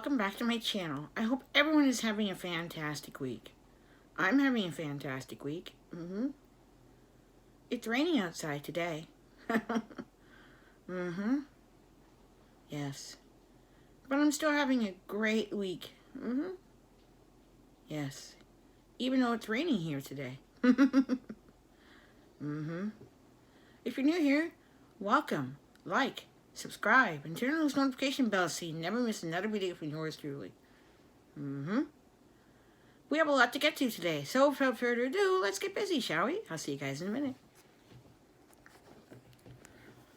welcome back to my channel. I hope everyone is having a fantastic week. I'm having a fantastic week. It's raining outside today. Yes. But I'm still having a great week. Yes. Even though it's raining here today. If you're new here, welcome. Like, subscribe, and turn on those notification bells so you never miss another video from yours truly. We have a lot to get to today, so without further ado, let's get busy, shall we? I'll see you guys in a minute.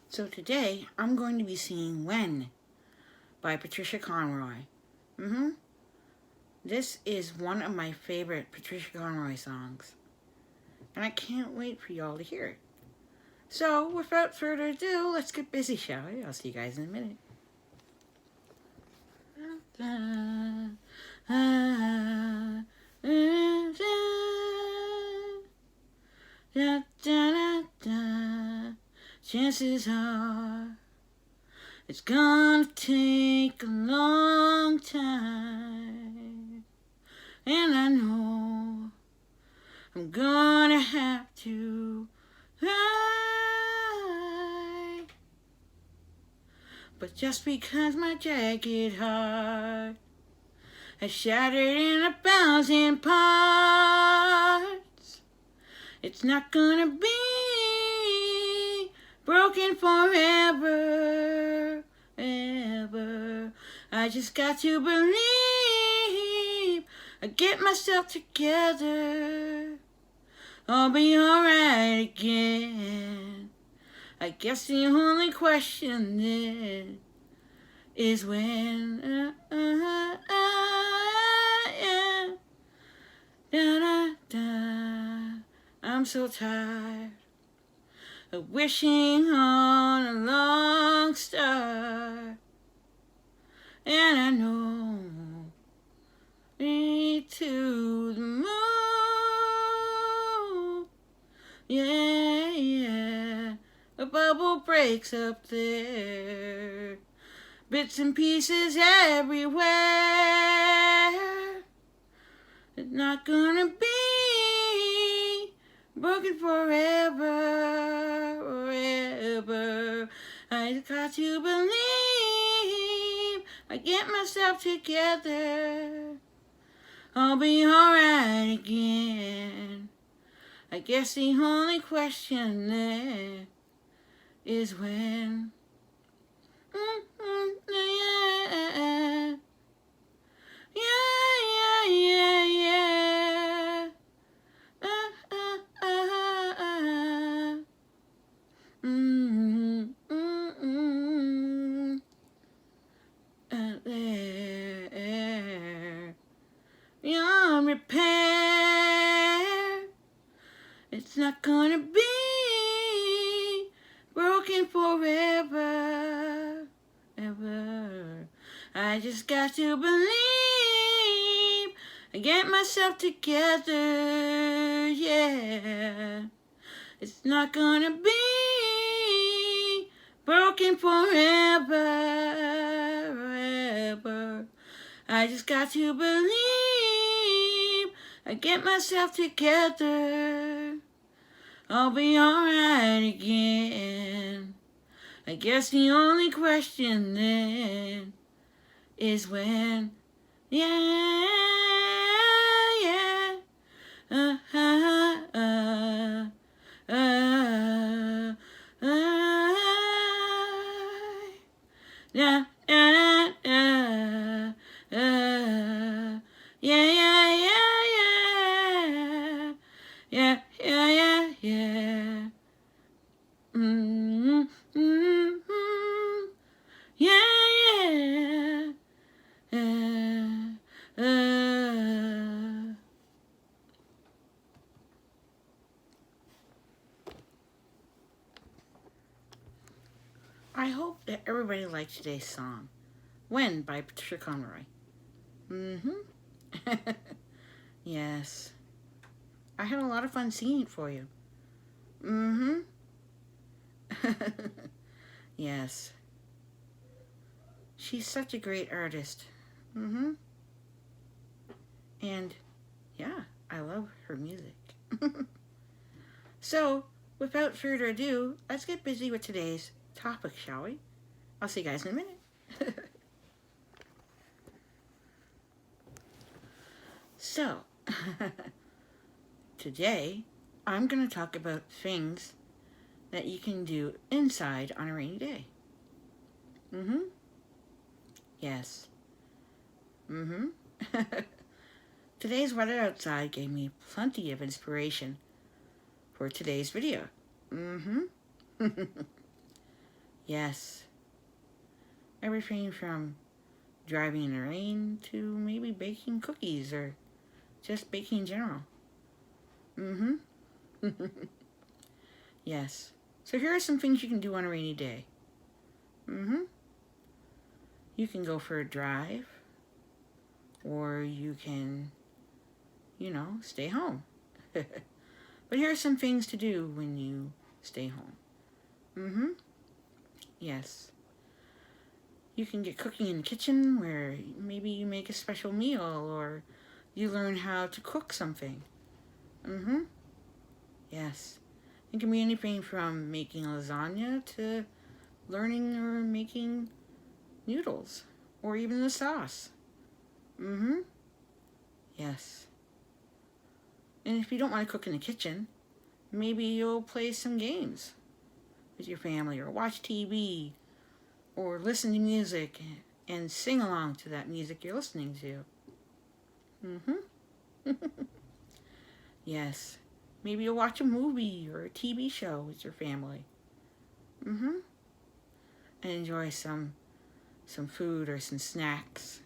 So today, I'm going to be singing When by Patricia Conroy. This is one of my favorite Patricia Conroy songs, and I can't wait for y'all to hear it. So, without further ado, let's get busy, shall we? I'll see you guys in a minute. Chances are it's gonna take a long time, and I know I'm gonna have to cry. But just because my jagged heart has shattered in 1,000 parts, it's not gonna be broken forever, ever. I just got to believe I get myself together, I'll be alright again. I guess the only question then is when. I'm so tired of wishing on a long star, and I know me to the moon. Yeah, a bubble breaks up there, bits and pieces everywhere. It's not gonna be broken forever, forever. I just got to believe I get myself together, I'll be alright again. I guess the only question there is when. Beyond repair, it's not gonna be broken forever, ever. I just got to believe I get myself together, yeah. It's not gonna be broken forever, ever. I just got to believe I get myself together, I'll be alright again. I guess the only question then is when. Yeah, yeah. Yeah, yeah, yeah, yeah, yeah, yeah, yeah, yeah, yeah. Yeah, yeah. I hope that everybody liked today's song, When by Patricia Conroy. Yes. I had a lot of fun singing it for you. Yes. She's such a great artist. Mm-hmm. And yeah, I love her music. So, without further ado, let's get busy with today's topic, shall we? I'll see you guys in a minute. So, today I'm going to talk about things that you can do inside on a rainy day. Mm-hmm. Yes. Mm-hmm. Today's weather outside gave me plenty of inspiration for today's video. Mm-hmm. Yes. Everything from driving in the rain to maybe baking cookies or just baking in general. Mm-hmm. Yes. So here are some things you can do on a rainy day. Mm-hmm. You can go for a drive, or you can, stay home. But here are some things to do when you stay home. Mm-hmm. Yes. You can get cooking in the kitchen where maybe you make a special meal or you learn how to cook something. Mm-hmm. Yes. It can be anything from making lasagna to learning or making noodles or even the sauce. Mm-hmm. Yes. And if you don't want to cook in the kitchen, maybe you'll play some games with your family or watch TV or listen to music and sing along to that music you're listening to. Mm-hmm. Yes. Maybe you'll watch a movie or a TV show with your family. Mm-hmm. And enjoy some food or some snacks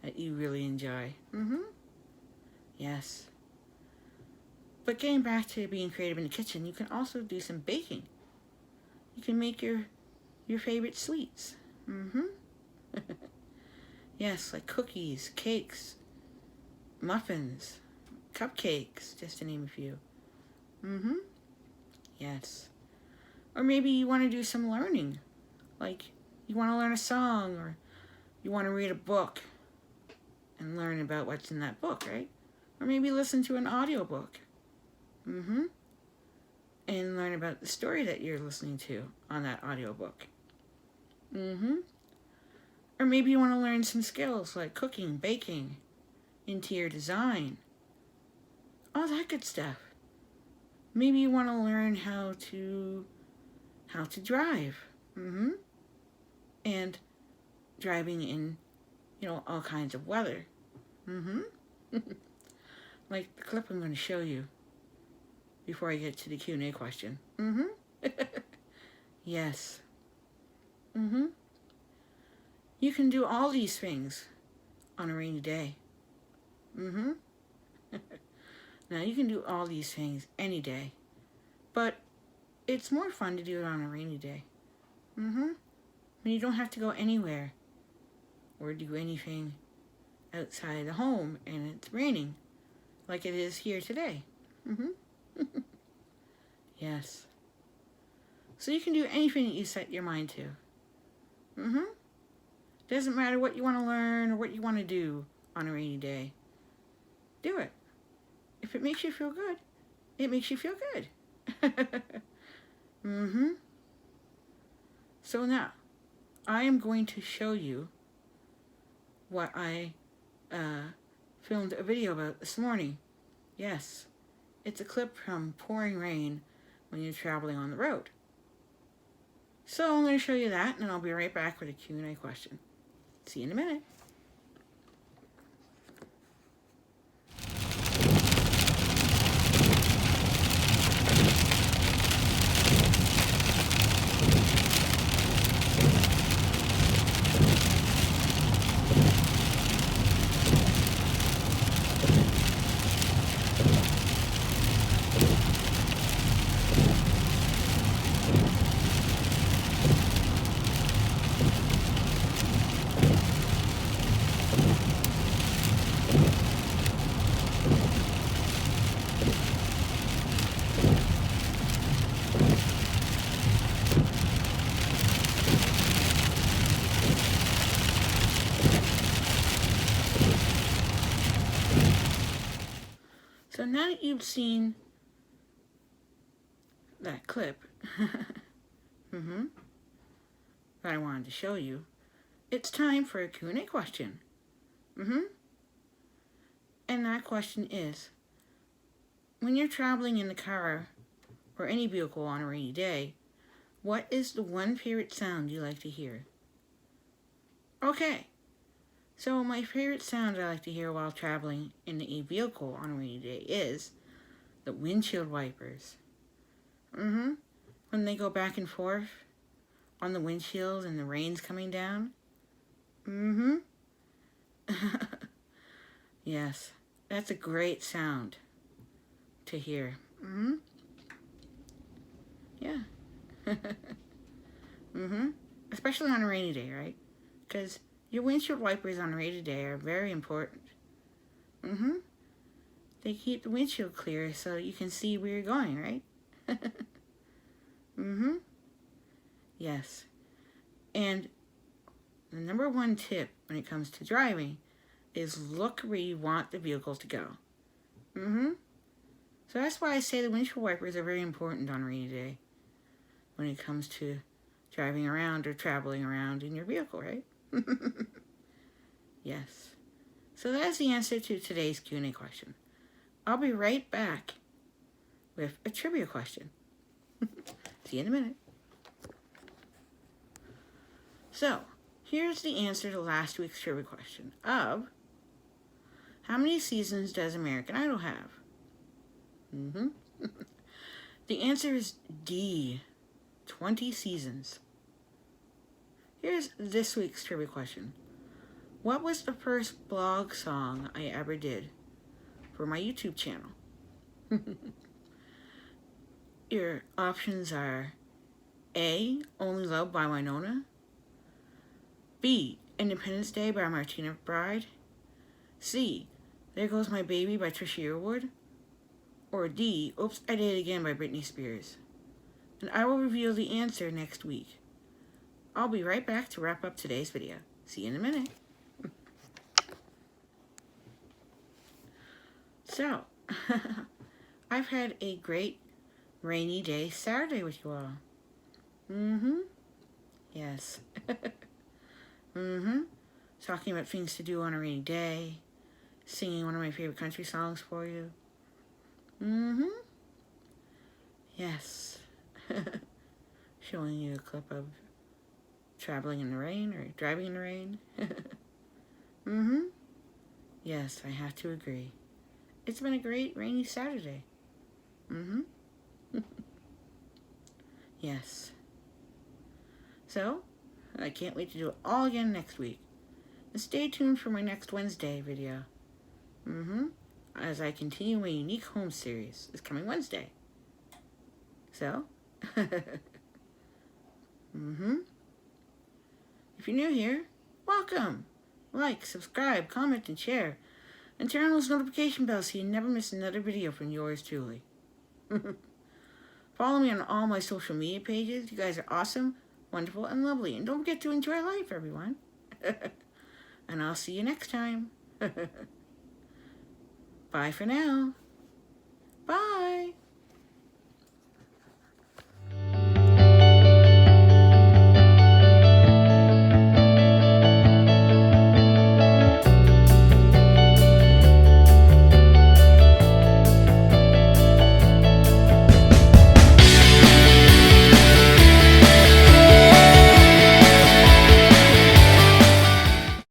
that you really enjoy. Mm-hmm. Yes. But getting back to being creative in the kitchen, you can also do some baking. You can make your favorite sweets. Mm-hmm. Yes, like cookies, cakes, muffins, cupcakes, just to name a few. Mm-hmm. Yes. Or maybe you want to do some learning. Like you want to learn a song or you want to read a book and learn about what's in that book, right? Or maybe listen to an audiobook. Mm-hmm. And learn about the story that you're listening to on that audiobook. Mm-hmm. Or maybe you want to learn some skills like cooking, baking, interior design, all that good stuff. Maybe you want to learn how to drive. Mm-hmm. And driving in, all kinds of weather. Mm-hmm. Like the clip I'm going to show you before I get to the Q&A question. Mm-hmm. Yes. Mm-hmm. You can do all these things on a rainy day. Mm-hmm. Now, you can do all these things any day, but it's more fun to do it on a rainy day. Mm-hmm. When you don't have to go anywhere or do anything outside the home and it's raining like it is here today. Mm-hmm. Yes. So you can do anything that you set your mind to. Mm-hmm. Doesn't matter what you want to learn or what you want to do on a rainy day. Do it. If it makes you feel good, it makes you feel good. Mm-hmm. So now, I am going to show you what I filmed a video about this morning. Yes, it's a clip from pouring rain when you're traveling on the road. So I'm going to show you that, and I'll be right back with a Q&A question. See you in a minute. now that you've seen that clip that I wanted to show you, it's time for a Q&A question. And that question is, when you're traveling in the car or any vehicle on a rainy day, what is the one favorite sound you like to hear? Okay, so my favorite sound I like to hear while traveling in a vehicle on a rainy day is the windshield wipers. When they go back and forth on the windshield and the rain's coming down. Yes, that's a great sound to hear. Yeah. Especially on a rainy day, right? Because your windshield wipers on a rainy day are very important. They keep the windshield clear so you can see where you're going, right? Yes. And the number one tip when it comes to driving is look where you want the vehicle to go. So that's why I say the windshield wipers are very important on a rainy day when it comes to driving around or traveling around in your vehicle, right? Yes. So that's the answer to today's Q&A question. I'll be right back with a trivia question. See you in a minute. So, here's the answer to last week's trivia question of, how many seasons does American Idol have? The answer is D, 20 seasons. Here's this week's trivia question. What was the first blog song I ever did for my YouTube channel? Your options are A, Only Love by Winona, B, Independence Day by Martina McBride, C, There Goes My Baby by Trisha Yearwood, or D, Oops, I Did It Again by Britney Spears. And I will reveal the answer next week. I'll be right back to wrap up today's video. See you in a minute. So, I've had a great rainy day Saturday with you all. Yes. Talking about things to do on a rainy day. Singing one of my favorite country songs for you. Yes. Showing you a clip of traveling in the rain or driving in the rain. Yes, I have to agree. It's been a great rainy Saturday. Yes. So, I can't wait to do it all again next week. And stay tuned for my next Wednesday video. As I continue my Unique Home series this coming Wednesday. So, if you're new here, welcome. Like, subscribe, comment, and share. And turn on those notification bells so you never miss another video from yours truly. Follow me on all my social media pages. You guys are awesome, wonderful, and lovely. And don't forget to enjoy life, everyone. And I'll see you next time. Bye for now. Bye.